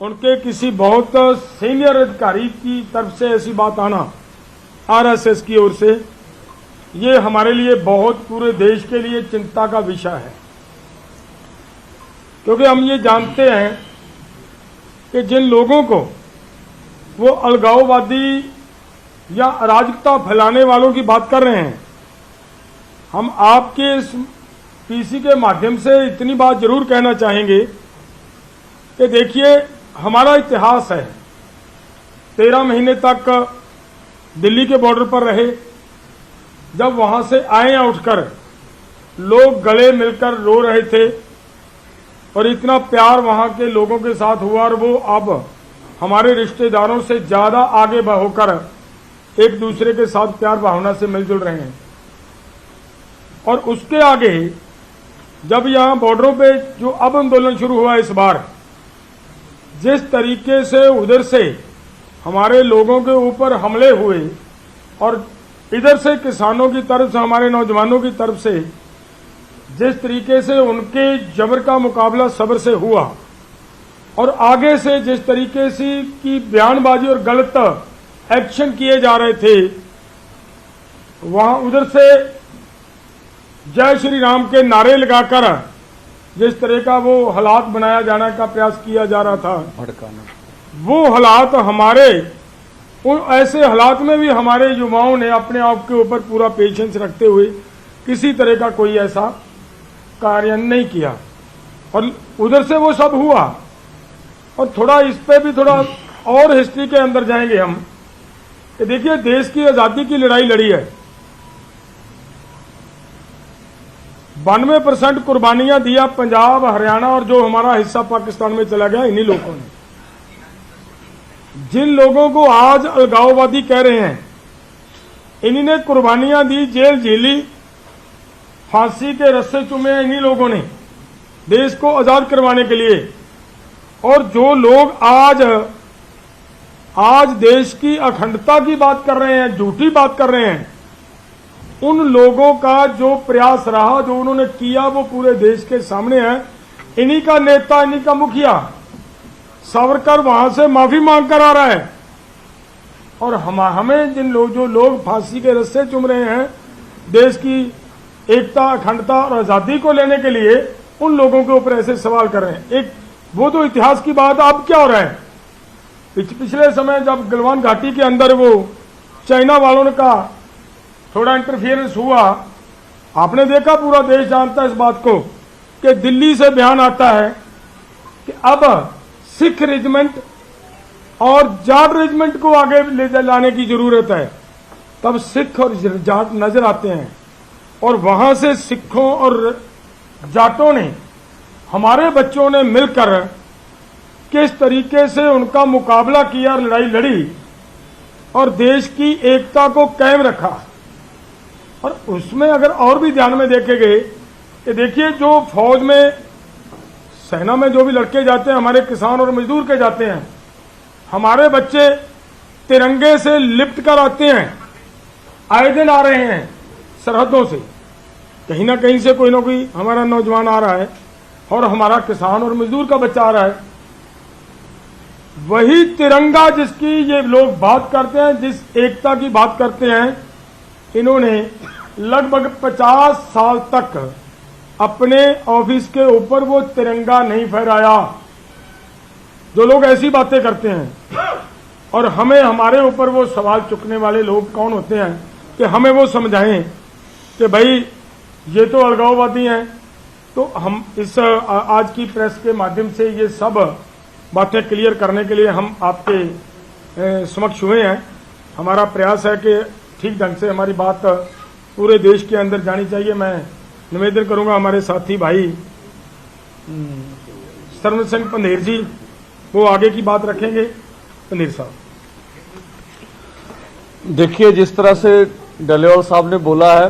उनके किसी बहुत सीनियर अधिकारी की तरफ से ऐसी बात आना आरएसएस की ओर से, ये हमारे लिए बहुत पूरे देश के लिए चिंता का विषय है। क्योंकि हम ये जानते हैं कि जिन लोगों को वो अलगाववादी या अराजकता फैलाने वालों की बात कर रहे हैं, हम आपके इस पीसी के माध्यम से इतनी बात जरूर कहना चाहेंगे कि देखिए, हमारा इतिहास है। 13 महीने तक दिल्ली के बॉर्डर पर रहे। जब वहां से आए उठकर लोग गले मिलकर रो रहे थे और इतना प्यार वहां के लोगों के साथ हुआ, और वो अब हमारे रिश्तेदारों से ज्यादा आगे होकर एक दूसरे के साथ प्यार भावना से मिलजुल रहे हैं। और उसके आगे जब यहां बॉर्डरों पे जो अब आंदोलन शुरू हुआ इस बार, जिस तरीके से उधर से हमारे लोगों के ऊपर हमले हुए और इधर से किसानों की तरफ से हमारे नौजवानों की तरफ से जिस तरीके से उनके जबर का मुकाबला सब्र से हुआ, और आगे से जिस तरीके से की बयानबाजी और गलत एक्शन किए जा रहे थे, वहां उधर से जय श्री राम के नारे लगाकर जिस तरह का वो हालात बनाया जाने का प्रयास किया जा रहा था, भड़काना, वो हालात हमारे उन ऐसे हालात में भी हमारे युवाओं ने अपने आप के ऊपर पूरा पेशेंस रखते हुए किसी तरह का कोई ऐसा कार्य नहीं किया, और उधर से वो सब हुआ। और थोड़ा इस पे भी थोड़ा और हिस्ट्री के अंदर जाएंगे हम कि देखिए, देश की आजादी की लड़ाई लड़ी है। 92% कुर्बानियां दिया पंजाब, हरियाणा और जो हमारा हिस्सा पाकिस्तान में चला गया, इन्हीं लोगों ने। जिन लोगों को आज अलगाववादी कह रहे हैं, इन्हीं ने कुर्बानियां दी, जेल झेली, फांसी के रस्से चूमे इन्हीं लोगों ने देश को आजाद करवाने के लिए। और जो लोग आज देश की अखंडता की बात कर रहे हैं, झूठी बात कर रहे हैं, उन लोगों का जो प्रयास रहा, जो उन्होंने किया, वो पूरे देश के सामने है। इन्हीं का नेता, इन्हीं का मुखिया सावरकर वहां से माफी मांग कर आ रहा है। और हमें जो लोग फांसी के रस्से चूम रहे हैं देश की एकता, अखंडता और आजादी को लेने के लिए, उन लोगों के ऊपर ऐसे सवाल कर रहे हैं। एक वो तो इतिहास की बात, अब क्या हो रहा है? पिछले समय जब गलवान घाटी के अंदर वो चाइना वालों का थोड़ा इंटरफियरेंस हुआ, आपने देखा, पूरा देश जानता है इस बात को, कि दिल्ली से बयान आता है कि अब सिख रेजिमेंट और जाट रेजिमेंट को आगे ले लाने की जरूरत है। तब सिख और जाट नजर आते हैं, और वहां से सिखों और जाटों ने, हमारे बच्चों ने मिलकर किस तरीके से उनका मुकाबला किया, लड़ाई लड़ी और देश की एकता को कायम रखा। और उसमें अगर और भी ध्यान में देखेंगे कि देखिए, जो फौज में, सेना में जो भी लड़के जाते हैं, हमारे किसान और मजदूर के जाते हैं, हमारे बच्चे तिरंगे से लिपट कर आते हैं, आए दिन आ रहे हैं सरहदों से, कहीं ना कहीं से कोई ना कोई हमारा नौजवान आ रहा है और हमारा किसान और मजदूर का बच्चा आ रहा है। वही तिरंगा जिसकी ये लोग बात करते हैं, जिस एकता की बात करते हैं, इन्होंने लगभग 50 साल तक अपने ऑफिस के ऊपर वो तिरंगा नहीं फहराया। जो लोग ऐसी बातें करते हैं, और हमें हमारे ऊपर वो सवाल चुकने वाले लोग कौन होते हैं कि हमें वो समझाएं कि भाई ये तो अलगाववादी हैं। तो हम इस आज की प्रेस के माध्यम से ये सब बातें क्लियर करने के लिए हम आपके समक्ष हुए हैं। हमारा प्रयास है कि ठीक ढंग से हमारी बात पूरे देश के अंदर जानी चाहिए। मैं निवेदन करूंगा हमारे साथी भाई सरवण सिंह पंधेर जी, वो आगे की बात रखेंगे। पंधेर साहब, देखिए, जिस तरह से डलेवाल साहब ने बोला है,